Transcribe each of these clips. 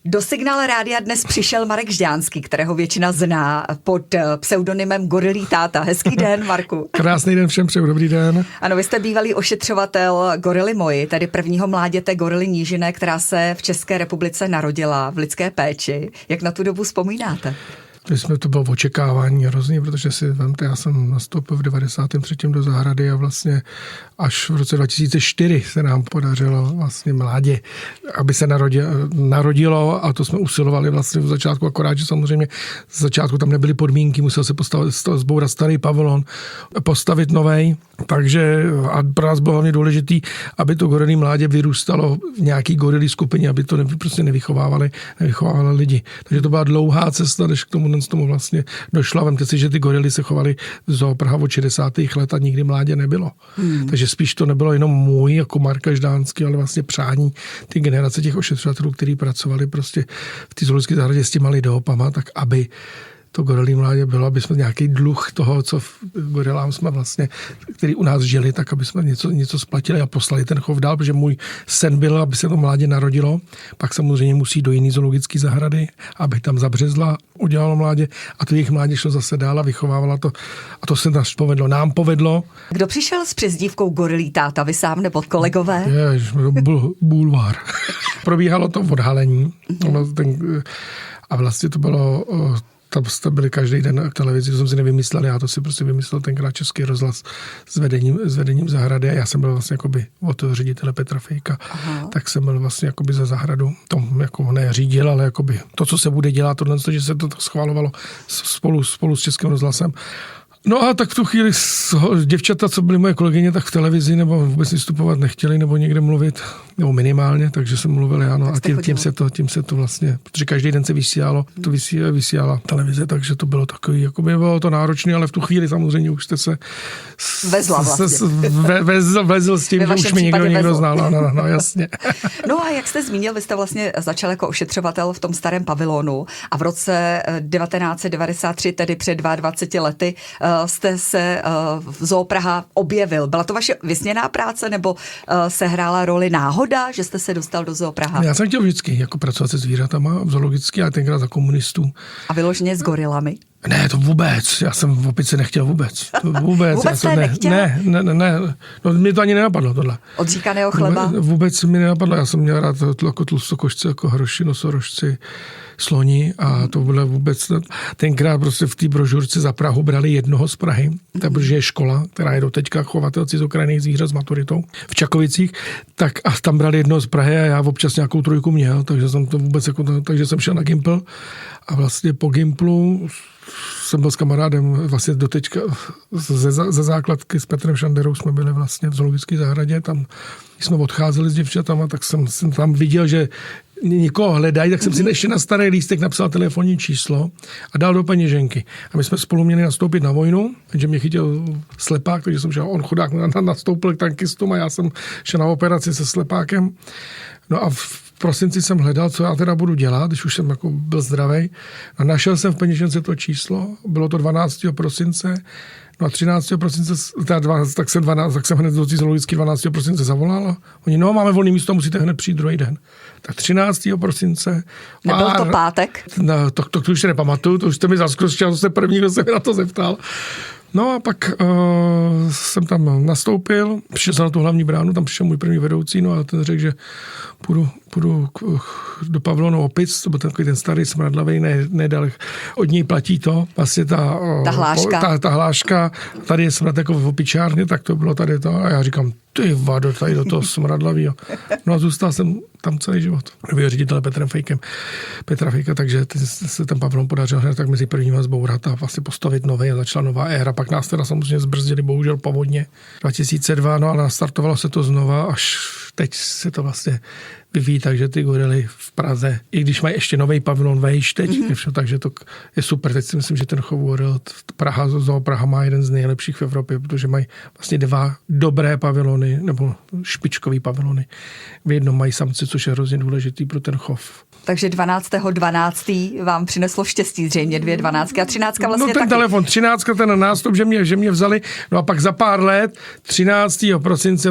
Do Signál rádia dnes přišel Marek Žďánský, kterého většina zná pod pseudonymem Gorilí táta. Hezký den, Marku. Krásný den všem, přeju dobrý den. Ano, vy jste bývalý ošetřovatel gorily Moji, tedy prvního mláděte gorily nížiné, která se v České republice narodila v lidské péči. Jak na tu dobu vzpomínáte? To bylo očekávání hrozný, protože si vemte, já jsem nastoupil v 93. do zahrady a vlastně až v roce 2004 se nám podařilo vlastně mládě, aby se narodilo, a to jsme usilovali vlastně v začátku, akorát, že samozřejmě z začátku tam nebyly podmínky, musel se zbourat starý pavilon, postavit novej, takže a pro nás bylo hlavně důležitý, aby to gorilí mládě vyrůstalo v nějaký gorilí skupině, aby to prostě nevychovávali lidi. Takže to byla dlouhá cesta, než k tomu vlastně došlo. Vemte si, že ty gorily se chovaly v Zoo Praha od 60. let a nikdy mládě nebylo. Takže spíš to nebylo jenom můj, jako Marka Žďánský, ale vlastně přání ty generace těch ošetřovatelů, kteří pracovali prostě v té zoologické zahradě s těma lidoopama, tak aby to gorilí mládě bylo, aby jsme nějaký dluh toho, co v gorilám jsme vlastně, který u nás žili, tak aby jsme něco splatili a poslali ten chov dál, protože můj sen byl, aby se to mládě narodilo, pak samozřejmě musí do jiný zoologické zahrady, aby tam zabřezla, udělalo mládě a to jejich mládě šlo zase dál a vychovávala to. A to se nám povedlo. Kdo přišel s přezdívkou Gorilí táta, vy sám nebo kolegové? Bulvár. Probíhalo to odhalení. A vlastně to bylo... Tam jste byli každý den k televizi, to jsem si nevymyslel, já to si prostě vymyslel tenkrát Český rozhlas s vedením zahrady a já jsem byl vlastně jakoby od toho ředitele Petra Fejka, tak jsem byl vlastně jakoby za zahradu, to jako neřídil, ale jakoby to, co se bude dělat, tohle, že se to schvalovalo spolu s Českým rozhlasem. No a tak v tu chvíli děvčata, co byly moje kolegyně, tak v televizi nebo vůbec vystupovat nechtěli nebo někde mluvit, nebo minimálně, takže jsem mluvil já, no a tím se to vlastně, protože každý den se vysílala televize, takže to bylo takový, jako by bylo to náročné, ale v tu chvíli samozřejmě už jste se vezl s tím, že už mě někdo znal, no jasně. No a jak jste zmínil, vy jste vlastně začal jako ošetřovatel v tom starém pavilonu a v roce 1993, tedy před 22 lety, jste se v Zoo Praha objevil. Byla to vaše vysněná práce nebo se hrála roli náhoda, že jste se dostal do Zoo Praha? Já jsem chtěl vždycky jako pracovat se zvířatama v zoologicky, ale tenkrát za komunistů. A vyloženě s gorilami? Ne, to vůbec. Já jsem v opice nechtěl vůbec. Vůbec jste nechtěl? Ne. No, mě to ani nenapadlo tohle. Odříkaného chleba? Vůbec mi nenapadlo. Já jsem měl rád jako tlustokošce, jako hroši, nosorožci, sloni a to bylo vůbec... Tenkrát prostě v té brožurce za Prahu brali jednoho z Prahy, protože je škola, která je doteďka chovatelci z okrajných zvířat s maturitou v Čakovicích, tak a tam brali jednoho z Prahy a já občas nějakou trojku měl, takže jsem to vůbec takže jsem šel na Gimpl a vlastně po Gimplu jsem byl s kamarádem vlastně doteďka ze základky s Petrem Šanderou jsme byli vlastně v zoologické zahradě, tam jsme odcházeli s děvčatama, tak jsem tam viděl, že někoho hledají, tak jsem si ještě na starý lístek napsal telefonní číslo a dal do peněženky. A my jsme spolu měli nastoupit na vojnu, takže mě chytil slepák, takže jsem šel, on chudák nastoupil k tankistům a já jsem šel na operaci se slepákem. No a v prosinci jsem hledal, co já teda budu dělat, když už jsem jako byl zdravej. A našel jsem v peněžence to číslo, bylo to 12. prosince, no a 13. prosince, tak jsem hned do zoologicky 12. prosince zavolal. Oni, máme volný místo, musíte hned přijít druhý den. Tak 13. prosince. Nebyl to pátek? No, to už nepamatuju, to už jste mi zaskočil, to jste první, kdo se mi na to zeptal. No a pak jsem tam nastoupil, přišel jsem na tu hlavní bránu, tam přišel můj první vedoucí, no a ten řekl, že půjdu do pavilonu opic, to byl takový ten starý smradlavej, nedal, od něj platí to, vlastně ta hláška, tady je smrad jako v opičárně, tak to bylo tady to a já říkám, ty vado, tady do toho smradlavýho. No a zůstal jsem tam celý život. Byl ředitel Petra Fejka, takže se ten pavilon podařil hned tak mezi prvníma zbourat a vlastně postavit nový a začala nová éra. Pak nás teda samozřejmě zbrzdili, bohužel povodně 2002, no ale nastartovalo se to znova, až teď se to vlastně vyvíjí, takže ty gorily v Praze, i když mají ještě nový pavilon vejš teď, takže to je super. Teď si myslím, že ten chov goril Zoo Praha má jeden z nejlepších v Evropě, protože mají vlastně 2 dobré pavilony, nebo špičkový pavilony. V jednom mají samci, což je hrozně důležitý pro ten chov. Takže 12.12. vám přineslo štěstí zřejmě 2 12 a 13 vlastně ten taky. telefon, 13, ten nástup, že mě vzali, no a pak za pár let, 13. prosince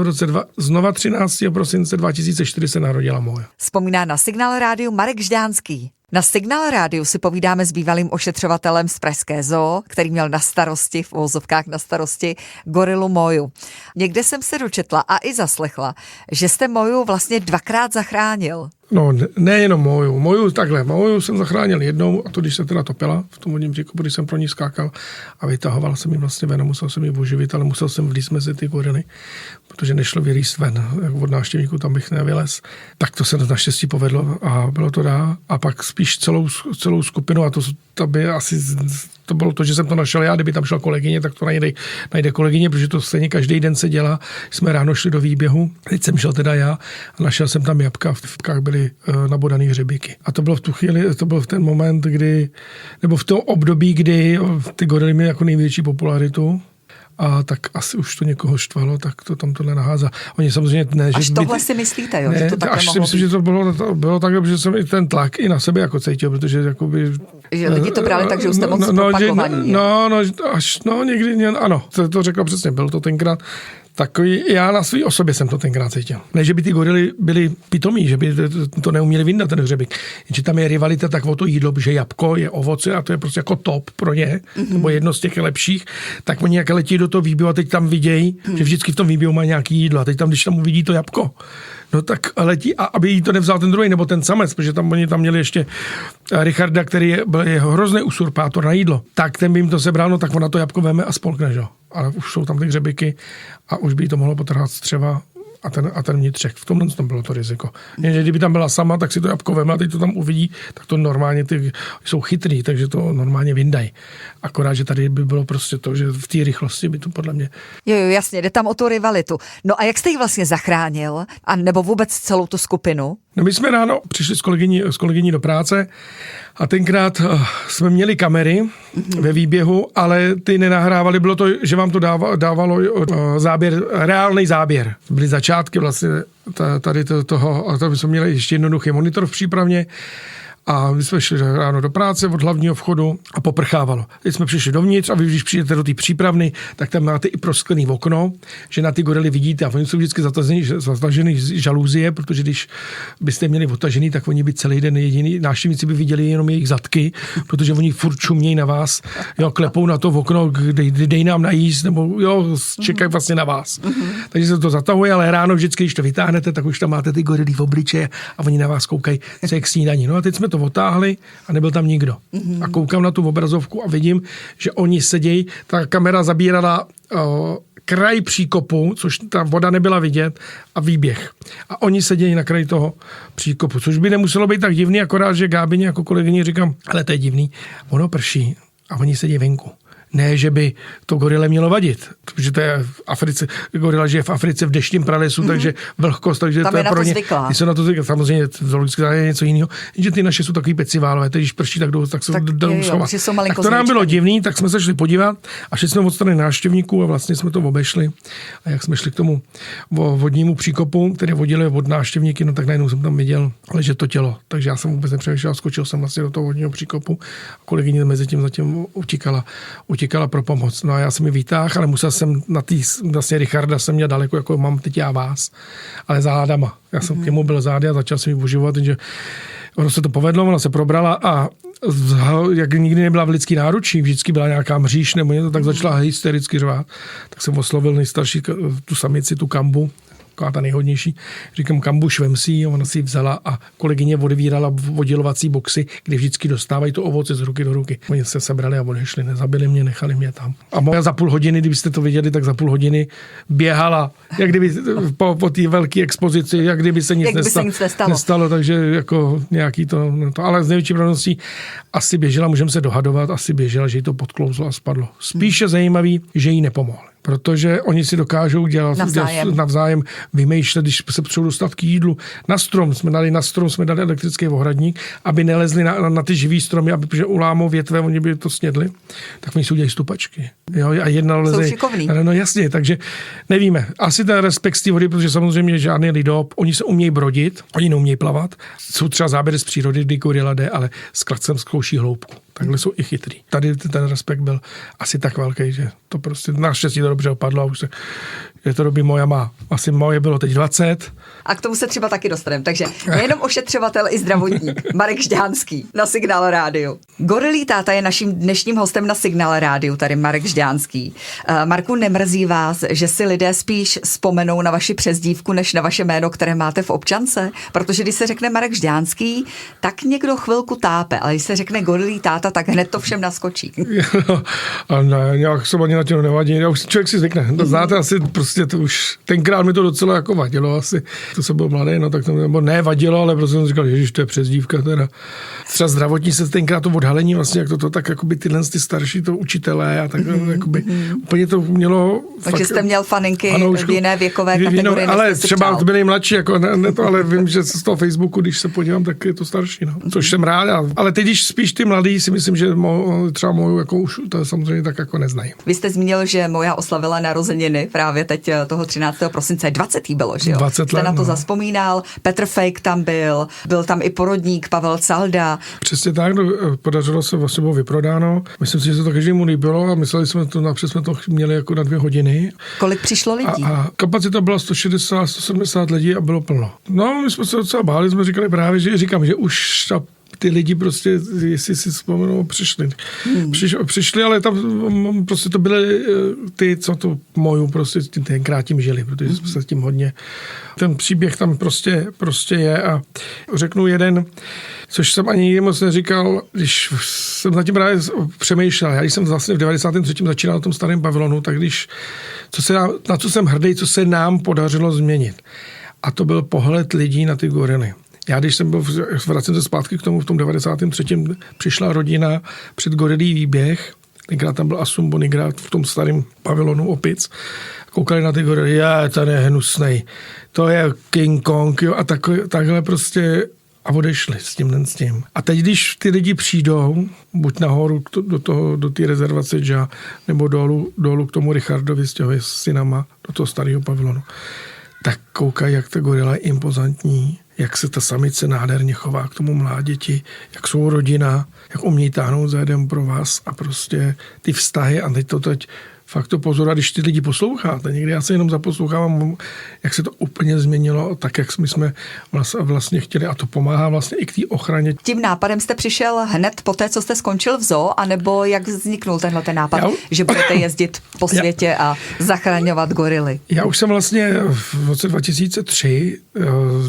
znova 13. prosince 2004 se narodila moje. Vzpomíná na Signál rádiu Marek Žďánský. Na Signál rádiu si povídáme s bývalým ošetřovatelem z Pražské zoo, který měl na starosti, v uvozovkách na starosti, gorilu Moju. Někde jsem se dočetla a i zaslechla, že jste Moju vlastně 2krát zachránil. No, nejenom Moju jsem zachránil jednou, a to když se teda topila v tom vodním příkopu, když jsem pro ní skákal a vytahoval jsem ji vlastně ven, musel jsem ji oživit, ale musel jsem vlízt mezi ty gorily, protože nešlo vylízt ven, jako od návštěvníků tam bych nevylez. Tak to se naštěstí povedlo a bylo to dá. A pak spíš celou skupinu, a to by asi to bylo to, že jsem to našel já, kdyby tam šla kolegyně, tak to najde kolegyně, protože to stejně každý den se dělá. Jsme ráno šli do výběhu, teď jsem šel teda já a našel jsem tam jabka, v jabkách byly nabodaný hřebíky. A to bylo v tu chvíli, to byl v ten moment, nebo v tom období, kdy ty gorily měly jako největší popularitu. A tak asi už to někoho štvalo, tak to tam tohle naházá. Oni samozřejmě ne, až že tohle si myslíte, jo? Ne, Že to takhle až mohlo si myslím, být. že to bylo tak, že jsem i ten tlak i na sebe jako cítil, protože jakoby... Že lidi to brali tak, že už jste moc propagovaní. Někdy, ano, to řekl přesně, byl to tenkrát takový, já na své osobě jsem to tenkrát cítil. Ne, že by ty gorily byly pitomí, že by to neuměli vyndat ten hřebík. Jenže tam je rivalita tak o to jídlo, že jabko je ovoce a to je prostě jako top pro ně, nebo jedno z těch lepších, tak oni jak letí do toho výběhu a teď tam vidějí, že vždycky v tom výběhu má nějaký jídlo a teď tam, když tam uvidí to jabko, no tak letí, a aby jí to nevzal ten druhý, nebo ten samec, protože oni tam měli ještě Richarda, který je hrozný usurpátor na jídlo, tak ten by jim to sebral, no tak ona to jabko veme a spolkne, že? Ale už jsou tam ty hřebíky a už by jí to mohlo potrhat střeva a ten vnitřek. V tomhle tom bylo to riziko. Jenže kdyby tam byla sama, tak si to jabko veme a teď to tam uvidí, tak to normálně ty jsou chytrý, takže to normálně vyndají. Akorát, že tady by bylo prostě to, že v té rychlosti by to podle mě... Jo, jasně, jde tam o tu rivalitu. No a jak jste ji vlastně zachránil? A nebo vůbec celou tu skupinu? No my jsme ráno přišli s kolegyní do práce a tenkrát jsme měli kamery ve výběhu, ale ty nenahrávali, bylo to, že vám to dávalo záběr, reálný záběr. Byly začátky vlastně tady toho, a to jsme měli ještě jednoduchý monitor v přípravně. A my jsme šli ráno do práce od hlavního vchodu a poprchávalo. Teď jsme přišli dovnitř a vy, když přijdete do té přípravny, tak tam máte i prosklený okno, že na ty gorily vidíte a oni jsou vždycky zatažený žalúzie, protože když byste měli otažený, tak oni by celý den jediný návštěvníci by viděli jenom jejich zadky, protože oni furt čumějí na vás, jo, klepou na to okno, dej nám najíst, nebo jo, čekají vlastně na vás. Takže se to zatahuje, ale ráno vždycky, když to vytáhnete, tak už tam máte ty gorily v obličeji a oni na vás koukají, co je k snídaní. No a teď jsme to otáhli a nebyl tam nikdo. A koukám na tu obrazovku a vidím, že oni sedějí, ta kamera zabírala kraj příkopu, což ta voda nebyla vidět, a výběh. A oni sedějí na kraji toho příkopu, což by nemuselo být tak divný, akorát, že Gábině jako kolegyni říkám, ale to je divný, ono prší a oni sedí venku. Ne, že by to gorile mělo vadit, protože to je v Africe, gorila žije v Africe v deštním pralesu, takže vlhkost, takže tam to je pro ně. Ty jsou na to zvyklí, samozřejmě zoologicky je něco jiného, jenže ty naše jsou takový peciválové, když prší, tak se jdou schovat. Tak to nám bylo divný, tak jsme se šli podívat a šli jsme od strany návštěvníků a vlastně jsme to obešli. A jak jsme šli k tomu vodnímu příkopu, který vodili od návštěvníky, no tak najednou jsem tam viděl ležet to tělo. Takže já jsem vůbec nepřemýšlel, skočil jsem vlastně do toho vodního příkopu. Kolegyně mezi tím zatím utíkala pro pomoc. No a já jsem ji vytáhl, ale musel jsem na tý, vlastně Richarda jsem měl daleko, jako mám teď já vás, ale zádama. Já jsem k němu byl zády a začal jsem ji oživovat, takže ono se to povedlo, ona se probrala a jak nikdy nebyla v lidský náručí, vždycky byla nějaká mříž nebo něco, tak začala hystericky řvát. Tak jsem oslovil nejstarší tu samici, tu kambu, taková ta nejhodnější. Říkám, kambu švem si ji, ona si ji vzala a kolegyně odevírala oddělovací boxy, kde vždycky dostávají to ovoce z ruky do ruky. Oni se sebrali a odešli, nezabili mě, nechali mě tam. A moja za půl hodiny, kdybyste to viděli, tak za půl hodiny běhala, jak kdyby po té velké expozici, jak kdyby se nic nestalo. Takže jako nějaký to, ale z největší pravděpodobností asi běžela, můžeme se dohadovat, asi běžela, že jí to podklouzlo a spadlo. Spíše zajímavý, že jí nepomohli. protože oni si dokážou dělat navzájem vymýšlet, když se potřebují dostat k jídlu. Na strom jsme dali elektrický ohradník, aby nelezli na ty živý stromy, protože ulámou větve, oni by to snědli, tak oni si udělají stupačky. Jo, a jedna leze. Jsou šikovný. No jasně, takže nevíme. Asi ten respekt z té vody, protože samozřejmě žádný lidop, oni se umějí brodit, oni neumějí plavat. Jsou třeba záběry z přírody, kdy gorila jde, ale s klacem zkouší hloubku. Takhle jsou i chytrý. Tady ten respekt byl asi tak velký, že to prostě naštěstí to dobře opadlo a už se, že to doby moja má. Asi moje bylo teď 20. A k tomu se třeba taky dostaneme. Takže nejenom ošetřovatel i zdravotník. Marek Žďánský na Signál rádiu. Gorilí táta je naším dnešním hostem na Signál rádiu, tady Marek Žďánský. Marku, nemrzí vás, že si lidé spíš vzpomenou na vaši přezdívku, než na vaše jméno, které máte v občance? Protože když se řekne Marek Žďánský, tak někdo chvilku tápe, ale když se řekne gorilí táta, tak hned to všem naskočí. No, a ne, nějak se ani na tělo nevadí. Člověk si zvykne. Znáte asi prostě to už, tenkrát mi to docela jako vadilo asi. To jsem byl mladý, no tak to nebo ne vadilo, ale prostě jsem říkal, ježiš, to je přezdívka teda. Třeba zdravotní se tenkrát to odhalení vlastně, jak to tak jakoby tyhle ty starší to učitelé a tak jakoby úplně to mělo. Takže jste měl faninky v jiné věkové kategorii. Ale třeba to byli mladší, jako ne to, ale vím, že z toho Facebooku, když se podívám, tak je to starší, no. Což jsem rád, ale teď, když spíš ty mladí, si myslím, že třeba moju jako už to samozřejmě tak jako neznají. Vy jste zmínil, že moja oslavila narozeniny právě teď toho 13. prosince. 20. bylo, že jo? 20 jste let, na to zavzpomínal. Petr Fejk tam byl tam i porodník Pavel Calda. Přesně tak, podařilo se, vlastně bylo vyprodáno. Myslím si, že se to každému líbilo a mysleli jsme to, napřed jsme to měli jako na 2 hodiny. Kolik přišlo lidí? A kapacita byla 160, 170 lidí a bylo plno. No, my jsme se docela báli, jsme říkali právě, že už ty lidi prostě, jestli si vzpomenou, přišli, ale tam prostě to byly ty, co to moju prostě tenkrát tím žili, protože jsme se tím hodně, ten příběh tam prostě je a řeknu jeden, což jsem ani nikdy moc neříkal, když jsem na tím právě přemýšlel. Já když jsem vlastně v 93. začínal na tom starém pavilonu, tak na co jsem hrdý, co se nám podařilo změnit. A to byl pohled lidí na ty gorily. Já, když jsem byl, vracím se zpátky k tomu, v tom 93. přišla rodina před gorilí výběh, tenkrát tam byl Asum Bonigrad v tom starém pavilonu opic, koukali na ty gorily, ten je hnusnej, to je King Kong, jo, a takhle prostě a odešli s tím. A teď, když ty lidi přijdou, buď nahoru do té rezervace Dža, nebo dolů k tomu Richardovi s těmi synama, do toho starého pavilonu, tak koukají, jak ta gorila je impozantní, jak se ta samice nádherně chová k tomu mláděti, jak jsou rodina, jak umějí táhnout za jeden pro vás a prostě ty vztahy a teď fakt to pozor, a když ty lidi posloucháte, někdy já se jenom zaposlouchávám, jak se to úplně změnilo, tak jak my jsme vlastně chtěli a to pomáhá vlastně i k té ochraně. Tím nápadem jste přišel hned po té, co jste skončil v zoo, anebo jak vzniknul tenhle nápad, že budete jezdit po světě a zachraňovat gorily? Já už jsem vlastně v roce 2003,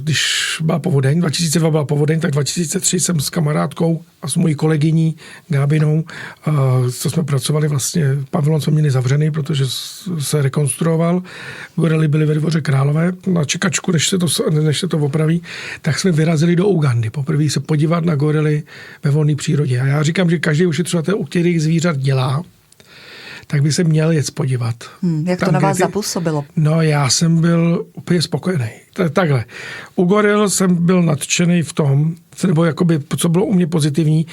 když byla povodeň, 2002 byla povodeň, tak 2003 jsem s kamarádkou a s mojí kolegyní Gábinou, co jsme pracovali vlastně, pavilon jsme měli zavřený, protože se rekonstruoval. Gorily byly ve Dvoře Králové. Na čekačku, než se to opraví, tak jsme vyrazili do Ugandy. Poprvé se podívat na gorily ve volné přírodě. A já říkám, že každý ošetřovatel, u kterých zvířat dělá, tak by se měl jet podívat. Jak to na vás zapůsobilo? No, já jsem byl úplně spokojený. Takhle. U goril jsem byl nadšený v tom, nebo jakoby, co bylo u mě pozitivní,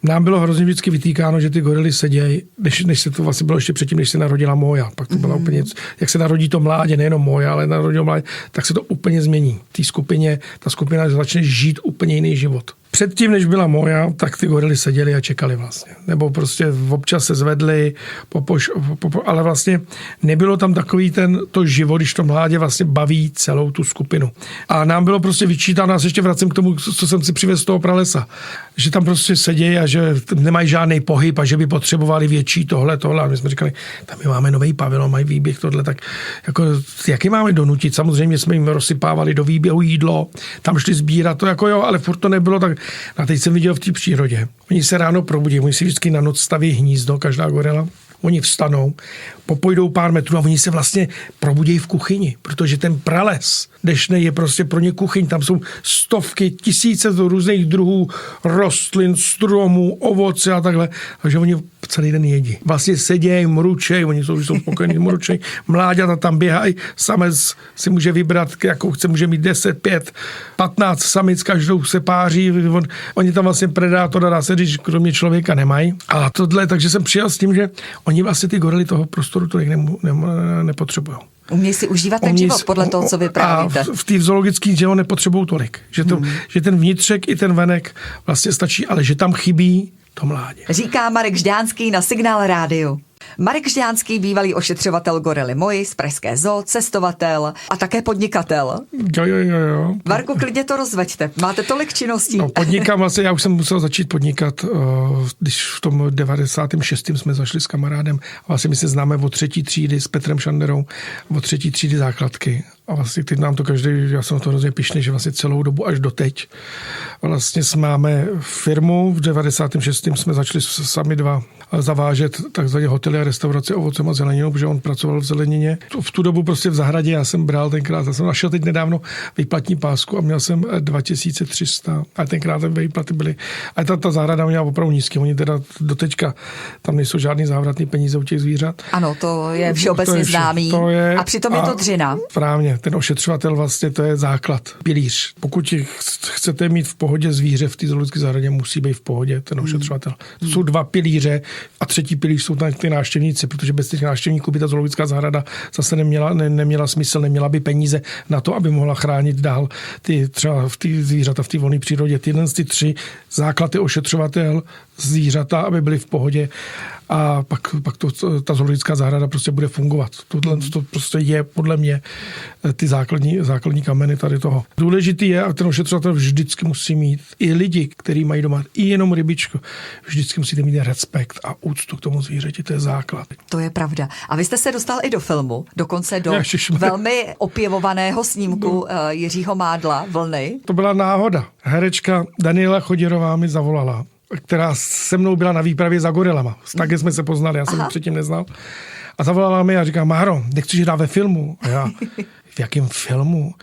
nám bylo hrozně vždycky vytýkáno, že ty gorily sedějí, než se to vlastně bylo ještě předtím, než se narodila moja. Pak to bylo úplně, jak se narodí to mládě, nejenom moja, ale narodilo mládě, tak se to úplně změní. Ta skupina začne žít úplně jiný život. Předtím, než byla moja, tak ty gorily seděly a čekali vlastně. Nebo prostě občas se zvedli, ale vlastně nebylo tam takový to život, když to mládě vlastně baví celou tu skupinu. A nám bylo prostě vyčítáno, nás ještě vracím k tomu, co jsem si přivez z toho pralesa, že tam prostě sedějí a že nemají žádný pohyb a že by potřebovali větší tohle. A my jsme říkali, tam my máme nový pavilon, mají výběh tohle, tak jako, jak je máme donutit? Samozřejmě jsme jim rozsypávali do výběhu jídlo, tam šli sbírat to, jako jo, ale furt to nebylo tak. A teď jsem viděl v té přírodě. Oni se ráno probudí, oni si vždycky na noc staví hnízdo, každá gorila. Oni vstanou, popojdou pár metrů a oni se vlastně probudí v kuchyni, protože ten prales dešnej je prostě pro ně kuchyň. Tam jsou stovky, tisíce různých druhů rostlin, stromů, ovoce a takhle. Takže oni celý den jedí. Vlastně sedějí, mručej, oni jsou spokojení, mručej, mláďata tam běhají, samec si může vybrat, jakou chce, může mít 10, 5, 15 samic, každou se páří, oni tam vlastně predátora, dá se říct, kromě člověka nemají. A tohle, takže jsem přijel s tím, že oni vlastně ty gorily toho prostoru tolik nepotřebují. Umějí si užívat ten život podle toho, co vyprávíte. A v té zoologické že ho nepotřebují tolik. Že ten vnitřek i ten venek vlastně stačí, ale že tam chybí to mládě. Říká Marek Žďánský na Signál rádiu. Marek Žďánský, bývalý ošetřovatel gorily Moji z Pražské zoo, cestovatel a také podnikatel. Jo. Marku, klidně to rozveďte. Máte tolik činností. No, podnikám vlastně, já už jsem musel začít podnikat, když v tom 96. jsme zašli s kamarádem a vlastně my se známe od 3. třídy s Petrem Šanderou, od 3. třídy základky. A vlastně teď nám to každý, já jsem to hrozně pyšný, že vlastně celou dobu až doteď. Vlastně máme firmu, v 96. jsme začali sami dva zavážet takzvané hotely a restaurace ovocem a zeleninou, protože on pracoval v zelenině. V tu dobu prostě v zahradě já jsem bral tenkrát, já jsem našel teď nedávno výplatní pásku a měl jsem 2300 a tenkrát výplaty byly. A ta zahrada měla opravdu nízké, oni teda doteďka, tam nejsou žádný závratný peníze u těch zvířat. Ano, to je všeobecně známý. A přitom je to dřina. Správně, ten ošetřovatel vlastně to je základ, pilíř. Pokud chcete mít v pohodě zvíře v té zoologické zahradě, musí být v pohodě ten ošetřovatel. To jsou dva pilíře a třetí pilíř jsou ty návštěvníci, protože bez těch návštěvníků by ta zoologická zahrada zase neměla smysl, neměla by peníze na to, aby mohla chránit dál třeba v té zvířata v té volné přírodě. Tyhle ty tři základy ošetřovatel, zvířata, aby byly v pohodě a pak ta zoologická zahrada prostě bude fungovat. To prostě je podle mě ty základní kameny tady toho. Důležitý je, a ten ošetřovatel vždycky musí mít i lidi, kteří mají doma i jenom rybičku, vždycky musíte mít respekt a úctu k tomu zvířeti, to je základ. To je pravda. A vy jste se dostal i do filmu, dokonce do velmi opěvovaného snímku Jiřího Mádla, Vlny. To byla náhoda. Herečka Daniela Choděrová mi zavolala, která se mnou byla na výpravě za gorilama. Tak jsme se poznali, já jsem ji předtím neznal. A zavolala mi a říká, Máro, nechceš hrát ve filmu? A já, v jakém filmu?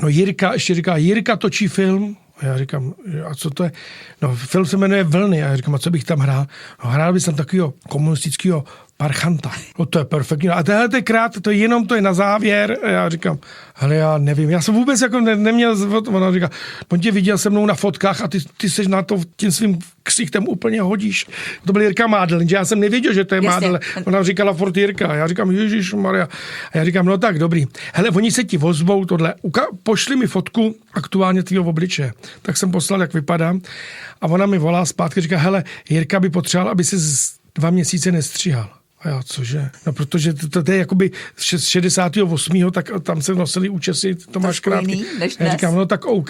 No Jirka točí film. A já říkám, a co to je? No film se jmenuje Vlny. A já říkám, a co bych tam hrál? No hrál bych tam takového komunistického parchanta. No to je perfektní. A tenhle to je na závěr. A já říkám, hele, já nevím. Já jsem vůbec jako neměl, ona říká, on tě viděl se mnou na fotkách a ty seš na to tím svým ksichtem úplně hodíš. To byl Jirka Mádl, jenže já jsem nevěděl, že to je Mádl. Ona říkala furt Jirka. A já říkám, Ježišmarja. A já říkám, no tak, dobrý. Hele, oni se ti ozvou tohle. Pošli mi fotku aktuálně tvýho obličeje. Tak jsem poslal, jak vypadám. A ona mi volá zpátky, říká, hele, Jirka by potřeboval, aby se 2 měsíce nestříhal. A já, cože? No, protože to je jakoby z 68. tak tam se nosili účesy, to máš krátký. Já říkám, no tak OK.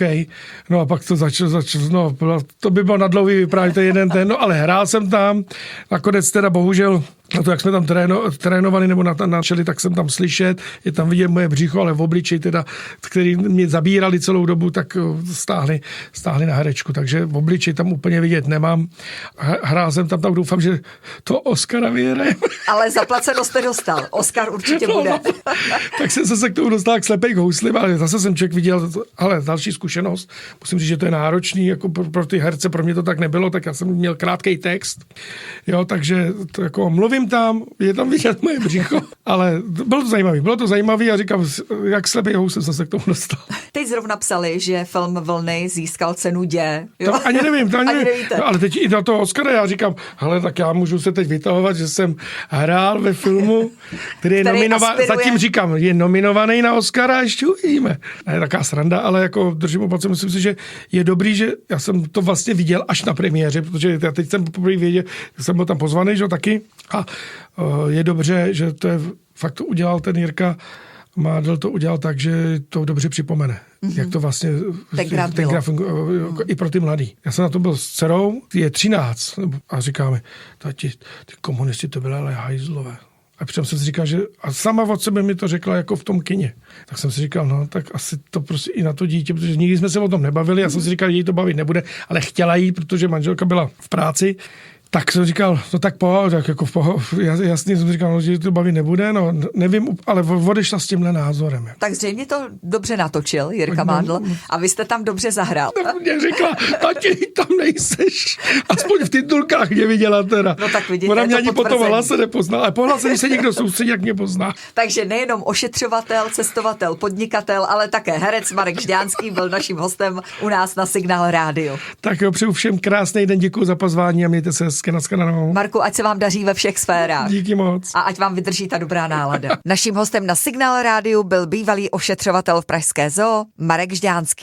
No a pak to začalo, no to by bylo nadlouhý vyprávět, to jeden ten, no ale hrál jsem tam, nakonec teda bohužel na to, jak jsme tam trénovali nebo načali, tak jsem tam slyšet, je tam vidět moje břicho, ale v obličeji teda, který mě zabírali celou dobu, tak stáhli na herečku, takže v obličeji tam úplně vidět nemám. Hrál jsem tam, doufám, že to Oscara vyhrajem. Ale zaplaceno jste dostal. Oscar určitě bude. Tak jsem se k tomu dostal k slepej houslim, ale zase jsem člověk viděl, ale další zkušenost. Musím říct, že to je náročný, jako pro ty herce, pro mě to tak nebylo, tak já jsem měl krátký text. Jo, takže to jako mluvím tam, je tam vidět moje břicho, ale bylo to zajímavé a říkám, jak slepej houslim jsem se k tomu dostal. Teď zrovna psali, že film Vlny získal cenu Dě. Jo? To ani nevím. No, ale teď i na toho Oscara já říkám, hele, tak já můžu se teď vytahovat, že jsem hrál ve filmu, který je nominovaný, zatím říkám, je nominovaný na Oscara a ještě uvidíme. Je taková sranda, ale jako držím opatře, myslím si, že je dobrý, že já jsem to vlastně viděl až na premiéře, protože já teď jsem poprvé věděl, jsem byl tam pozvaný, že taky, a je dobře, že to je, fakt to udělal ten Jirka Mádl, to udělal tak, že to dobře připomene. Jak to vlastně tenkrát i pro ty mladý. Já jsem na tom byl s dcerou, je 13 a říkáme, ty komunisti to byly ale hajzlové. A přitom jsem si říkal, že a sama od sebe mi to řekla jako v tom kině. Tak jsem si říkal, no tak asi to prostě i na to dítě, protože nikdy jsme se o tom nebavili, já jsem si říkal, že jí to bavit nebude, ale chtěla jít, protože manželka byla v práci, Tak jsem říkal, no tak tak jako jasně jsem říkal, no, že to bavit nebude, no nevím, ale odešla s tímhle názorem. Tak zřejmě to dobře natočil Jirka Mádl a vy jste tam dobře zahrál. Tak mě řekla, tati, tam nejseš. Aspoň v titulkách mě viděla teda. No tak vidíte, ona mě to ani po tom hlase nepozná, ale po hlase, když se někdo soustředí, jak mě pozná. Takže nejenom ošetřovatel, cestovatel, podnikatel, ale také herec Marek Žďánský byl naším hostem u nás na Signál Rádiu. Tak jo, přeju všem krásný den, děkuji za pozvání a mějte se hezky, nashledanou. Marku, ať se vám daří ve všech sférách. Díky moc. A ať vám vydrží ta dobrá nálada. Naším hostem na Signál Rádiu byl bývalý ošetřovatel v pražské zoo Marek Žďánský.